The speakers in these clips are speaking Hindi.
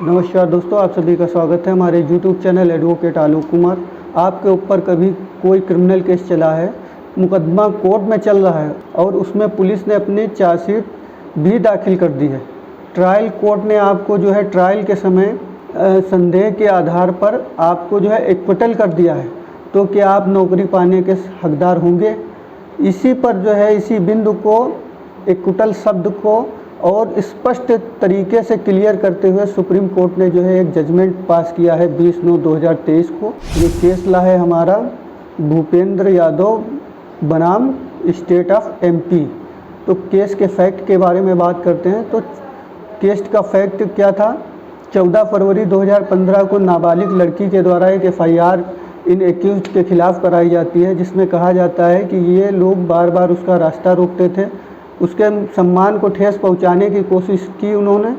नमस्कार दोस्तों, आप सभी का स्वागत है हमारे YouTube channel advocate Alok Kumar. आपके ऊपर कभी कोई क्रिमिनल केस चला है, मुकदमा कोर्ट में चल रहा है और उसमें पुलिस ने अपनी चार्जशीट भी दाखिल कर दी है। ट्रायल कोर्ट ने आपको जो है ट्रायल के समय संदेह के आधार पर आपको जो है एक्विटल कर दिया है, तो क्या आप नौकरी पाने के हकदार होंगे? इसी पर जो है इसी बिंदु को, एक्विटल शब्द को और स्पष्ट तरीके से क्लियर करते हुए सुप्रीम कोर्ट ने जो है एक जजमेंट पास किया है 20/9/2023 को। ये केस ला है हमारा भूपेंद्र यादव बनाम स्टेट ऑफ MP। तो केस के फैक्ट के बारे में बात करते हैं। तो केस का फैक्ट क्या था? 14 फरवरी 2015 को नाबालिग लड़की के द्वारा एक FIR इन एक्यूज्ड के खिलाफ कराई जाती है, जिसमें कहा जाता है कि ये लोग बार बार उसका रास्ता रोकते थे, उसके सम्मान को ठेस पहुंचाने की कोशिश की उन्होंने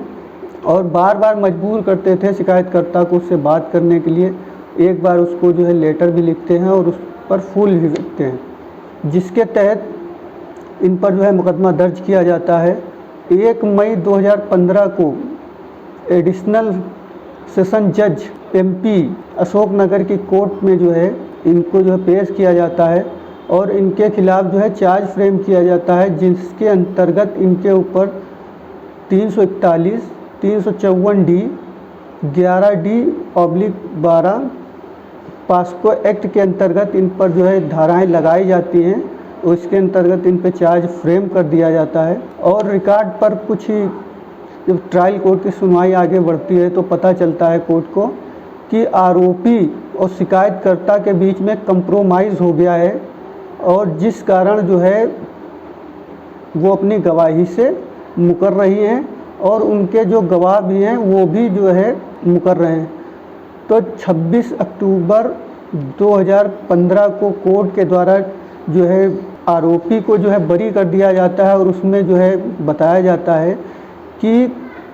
और बार बार मजबूर करते थे शिकायतकर्ता को उससे बात करने के लिए। एक बार उसको जो है लेटर भी लिखते हैं और उस पर फूल भी लिखते हैं, जिसके तहत इन पर जो है मुकदमा दर्ज किया जाता है। 1 मई 2015 को एडिशनल सेशन जज MP अशोकनगर की कोर्ट में जो है इनको जो है पेश किया जाता है और इनके खिलाफ जो है चार्ज फ्रेम किया जाता है, जिसके अंतर्गत इनके ऊपर 341, 354D, 11D/12 पॉस्को एक्ट के अंतर्गत इन पर जो है धाराएं लगाई जाती हैं और इसके अंतर्गत इन पर चार्ज फ्रेम कर दिया जाता है। और रिकॉर्ड पर कुछ ही जब ट्रायल कोर्ट की सुनवाई आगे बढ़ती है तो पता चलता है कोर्ट को कि आरोपी और शिकायतकर्ता के बीच में कंप्रोमाइज़ हो गया है और जिस कारण जो है वो अपनी गवाही से मुकर रही हैं और उनके जो गवाह भी हैं वो भी जो है मुकर रहे हैं। तो 26 अक्टूबर 2015 को कोर्ट के द्वारा जो है आरोपी को जो है बरी कर दिया जाता है और उसमें जो है बताया जाता है कि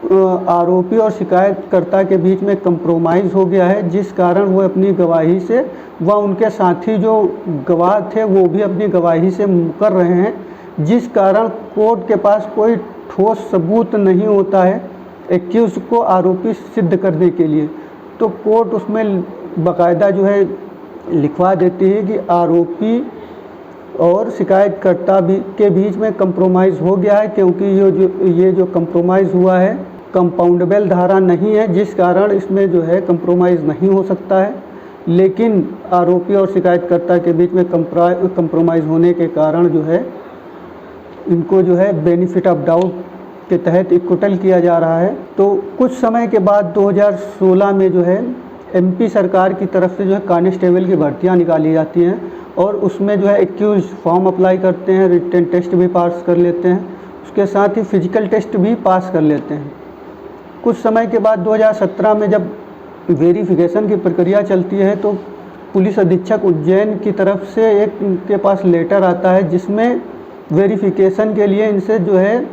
आरोपी और शिकायतकर्ता के बीच में कंप्रोमाइज़ हो गया है, जिस कारण वो अपनी गवाही से व उनके साथी जो गवाह थे वो भी अपनी गवाही से मुकर रहे हैं, जिस कारण कोर्ट के पास कोई ठोस सबूत नहीं होता है एक्यूज को आरोपी सिद्ध करने के लिए। तो कोर्ट उसमें बाकायदा जो है लिखवा देती है कि आरोपी और शिकायतकर्ता भी के बीच में कंप्रोमाइज़ हो गया है, क्योंकि ये जो कंप्रोमाइज़ हुआ है कंपाउंडेबल धारा नहीं है, जिस कारण इसमें जो है कंप्रोमाइज़ नहीं हो सकता है। लेकिन आरोपी और शिकायतकर्ता के बीच में कंप्रोमाइज़ होने के कारण जो है इनको जो है बेनिफिट ऑफ डाउट के तहत एक्विटल किया जा रहा है। तो कुछ समय के बाद 2016 में जो है MP सरकार की तरफ से जो है कांस्टेबल की भर्तियां निकाली जाती हैं और उसमें जो है एक्यूज फॉर्म अप्लाई करते हैं, रिटन टेस्ट भी पास कर लेते हैं, उसके साथ ही फिजिकल टेस्ट भी पास कर लेते हैं। कुछ समय के बाद 2017 में जब वेरिफिकेशन की प्रक्रिया चलती है तो पुलिस अधीक्षक उज्जैन की तरफ से एक इनके पास लेटर आता है, जिसमें वेरिफिकेशन के लिए इनसे जो है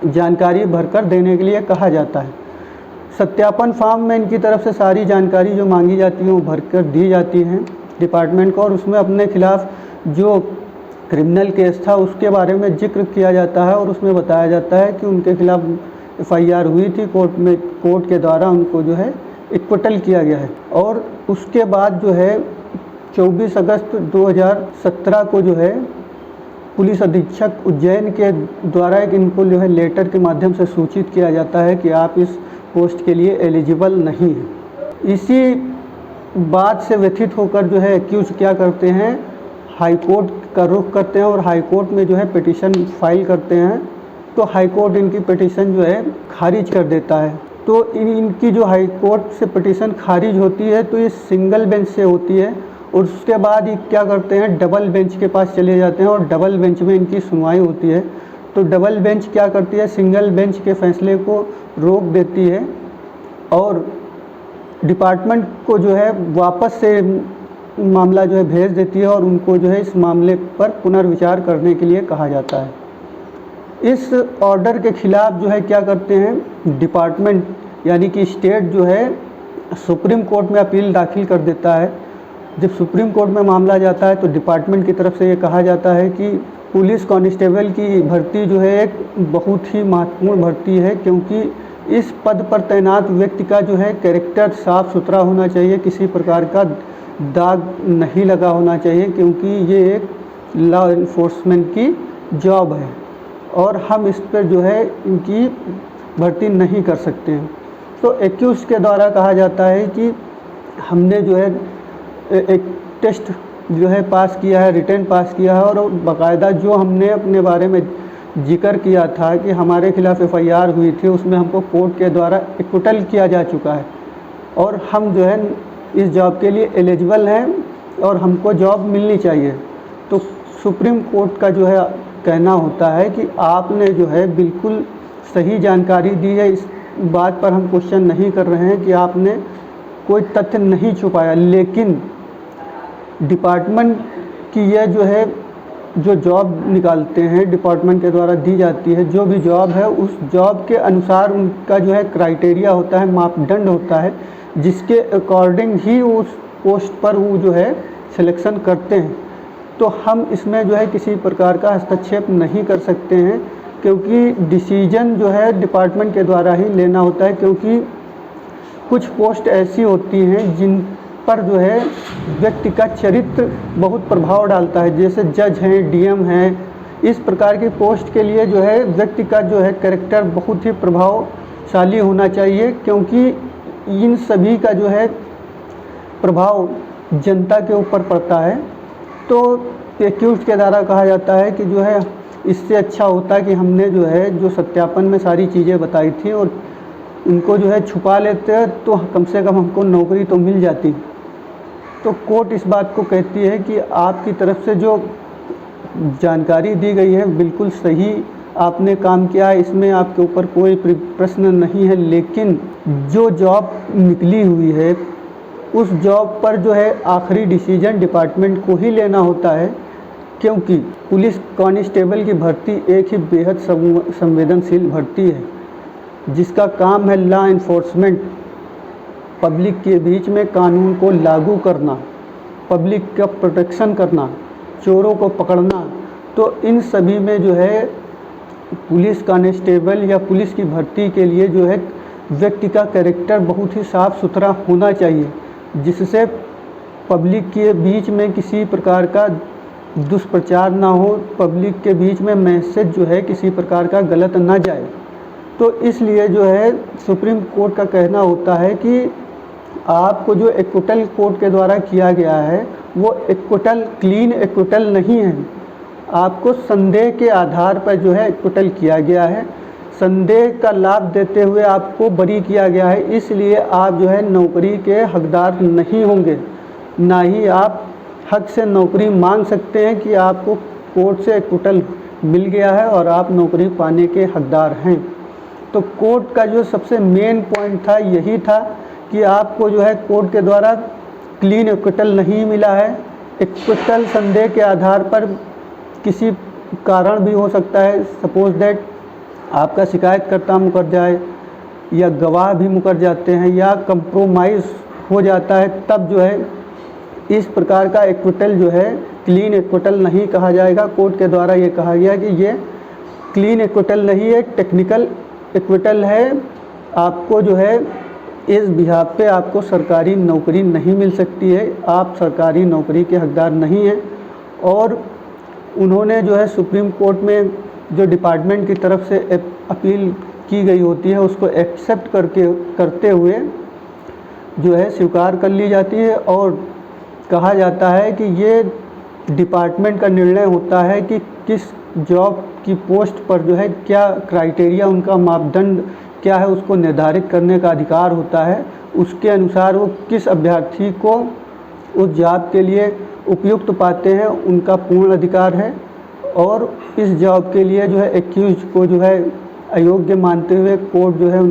जानकारी भरकर देने के लिए कहा जाता है। सत्यापन फॉर्म में इनकी तरफ से सारी जानकारी जो मांगी जाती है वो भरकर दी जाती हैं डिपार्टमेंट को और उसमें अपने खिलाफ जो क्रिमिनल केस था उसके बारे में जिक्र किया जाता है और उसमें बताया जाता है कि उनके खिलाफ FIR हुई थी कोर्ट के द्वारा उनको जो है एक्विटल किया गया है। और उसके बाद जो है 24 अगस्त 2017 को जो है पुलिस अधीक्षक उज्जैन के द्वारा एक इनको जो है लेटर के माध्यम से सूचित किया जाता है कि आप इस पोस्ट के लिए एलिजिबल नहीं हैं। इसी बात से व्यथित होकर जो है एक्यूज क्या करते हैं, हाई कोर्ट का रुख करते हैं और हाई कोर्ट में जो है पिटीशन फाइल करते हैं। तो हाई कोर्ट इनकी पिटीशन जो है खारिज कर देता है। तो इनकी जो हाई कोर्ट से पिटीशन खारिज होती है तो ये सिंगल बेंच से होती है और उसके बाद ये क्या करते हैं, डबल बेंच के पास चले जाते हैं और डबल बेंच में इनकी सुनवाई होती है। तो डबल बेंच क्या करती है, सिंगल बेंच के फैसले को रोक देती है और डिपार्टमेंट को जो है वापस से मामला जो है भेज देती है और उनको जो है इस मामले पर पुनर्विचार करने के लिए कहा जाता है। इस ऑर्डर के खिलाफ जो है क्या करते हैं डिपार्टमेंट यानी कि स्टेट जो है सुप्रीम कोर्ट में अपील दाखिल कर देता है। जब सुप्रीम कोर्ट में मामला जाता है तो डिपार्टमेंट की तरफ से ये कहा जाता है कि पुलिस कांस्टेबल की भर्ती जो है एक बहुत ही महत्वपूर्ण भर्ती है, क्योंकि इस पद पर तैनात व्यक्ति का जो है कैरेक्टर साफ़ सुथरा होना चाहिए, किसी प्रकार का दाग नहीं लगा होना चाहिए, क्योंकि ये एक लॉ इन्फोर्समेंट की जॉब है और हम इस पर जो है इनकी भर्ती नहीं कर सकते हैं। तो एक्यूज के द्वारा कहा जाता है कि हमने जो है एक टेस्ट जो है पास किया है, रिटन पास किया है, और बाकायदा जो हमने अपने बारे में जिक्र किया था कि हमारे खिलाफ़ एफआईआर हुई थी, उसमें हमको कोर्ट के द्वारा एक्विटल किया जा चुका है और हम जो है इस जॉब के लिए एलिजिबल हैं और हमको जॉब मिलनी चाहिए। तो सुप्रीम कोर्ट का जो है कहना होता है कि आपने जो है बिल्कुल सही जानकारी दी है, इस बात पर हम क्वेश्चन नहीं कर रहे हैं कि आपने कोई तथ्य नहीं छुपाया, लेकिन डिपार्टमेंट की यह जो है जो जॉब निकालते हैं डिपार्टमेंट के द्वारा दी जाती है, जो भी जॉब है उस जॉब के अनुसार उनका जो है क्राइटेरिया होता है, मापदंड होता है, जिसके अकॉर्डिंग ही उस पोस्ट पर वो जो है सिलेक्शन करते हैं। तो हम इसमें जो है किसी प्रकार का हस्तक्षेप नहीं कर सकते हैं, क्योंकि डिसीजन जो है डिपार्टमेंट के द्वारा ही लेना होता है, क्योंकि कुछ पोस्ट ऐसी होती हैं जिन पर जो है व्यक्ति का चरित्र बहुत प्रभाव डालता है, जैसे जज हैं, डीएम हैं। इस प्रकार की पोस्ट के लिए जो है व्यक्ति का जो है कैरेक्टर बहुत ही प्रभावशाली होना चाहिए, क्योंकि इन सभी का जो है प्रभाव जनता के ऊपर पड़ता है। तो एक्यूज के द्वारा कहा जाता है कि जो है इससे अच्छा होता कि हमने जो है जो सत्यापन में सारी चीज़ें बताई थी और उनको जो है छुपा लेते तो कम से कम हमको नौकरी तो मिल जाती। तो कोर्ट इस बात को कहती है कि आपकी तरफ से जो जानकारी दी गई है बिल्कुल सही आपने काम किया है, इसमें आपके ऊपर कोई प्रश्न नहीं है, लेकिन जो जॉब निकली हुई है उस जॉब पर जो है आखिरी डिसीजन डिपार्टमेंट को ही लेना होता है, क्योंकि पुलिस कांस्टेबल की भर्ती एक ही बेहद संवेदनशील भर्ती है, जिसका काम है लॉ इन्फोर्समेंट, पब्लिक के बीच में कानून को लागू करना, पब्लिक का प्रोटेक्शन करना, चोरों को पकड़ना। तो इन सभी में जो है पुलिस कांस्टेबल या पुलिस की भर्ती के लिए जो है व्यक्ति का कैरेक्टर बहुत ही साफ़ सुथरा होना चाहिए, जिससे पब्लिक के बीच में किसी प्रकार का दुष्प्रचार ना हो, पब्लिक के बीच में मैसेज जो है किसी प्रकार का गलत ना जाए। तो इसलिए जो है सुप्रीम कोर्ट का कहना होता है कि आपको जो एक्विटल कोर्ट के द्वारा किया गया है वो एक्विटल क्लीन एक्विटल नहीं है, आपको संदेह के आधार पर जो है एक्विटल किया गया है, संदेह का लाभ देते हुए आपको बरी किया गया है। इसलिए आप जो है नौकरी के हकदार नहीं होंगे, ना ही आप हक से नौकरी मांग सकते हैं कि आपको कोर्ट से एक्विटल मिल गया है और आप नौकरी पाने के हकदार हैं। तो कोर्ट का जो सबसे मेन पॉइंट था यही था कि आपको जो है कोर्ट के द्वारा क्लीन एक्विटल नहीं मिला है। एक्विटल संदेह के आधार पर किसी कारण भी हो सकता है, सपोज दैट आपका शिकायतकर्ता मुकर जाए या गवाह भी मुकर जाते हैं या कंप्रोमाइज़ हो जाता है, तब जो है इस प्रकार का एक्विटल जो है क्लीन एक्विटल नहीं कहा जाएगा। कोर्ट के द्वारा ये कहा गया कि ये क्लीन एक्विटल नहीं है, टेक्निकल एक्विटल है। आपको जो है इस बिहाफ पे आपको सरकारी नौकरी नहीं मिल सकती है, आप सरकारी नौकरी के हकदार नहीं हैं। और उन्होंने जो है सुप्रीम कोर्ट में जो डिपार्टमेंट की तरफ से अपील की गई होती है उसको एक्सेप्ट करते हुए जो है स्वीकार कर ली जाती है और कहा जाता है कि ये डिपार्टमेंट का निर्णय होता है कि किस जॉब की पोस्ट पर जो है क्या क्राइटेरिया, उनका मापदंड क्या है, उसको निर्धारित करने का अधिकार होता है। उसके अनुसार वो किस अभ्यर्थी को उस जॉब के लिए उपयुक्त पाते हैं, उनका पूर्ण अधिकार है। और इस जॉब के लिए जो है एक्यूज को जो है अयोग्य मानते हुए कोर्ट जो है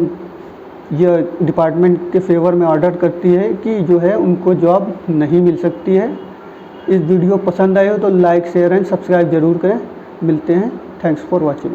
यह डिपार्टमेंट के फेवर में ऑर्डर करती है कि जो है उनको जॉब नहीं मिल सकती है। इस वीडियो पसंद आए हो तो लाइक, शेयर एंड सब्सक्राइब ज़रूर करें। मिलते हैं, थैंक्स फॉर वॉचिंग।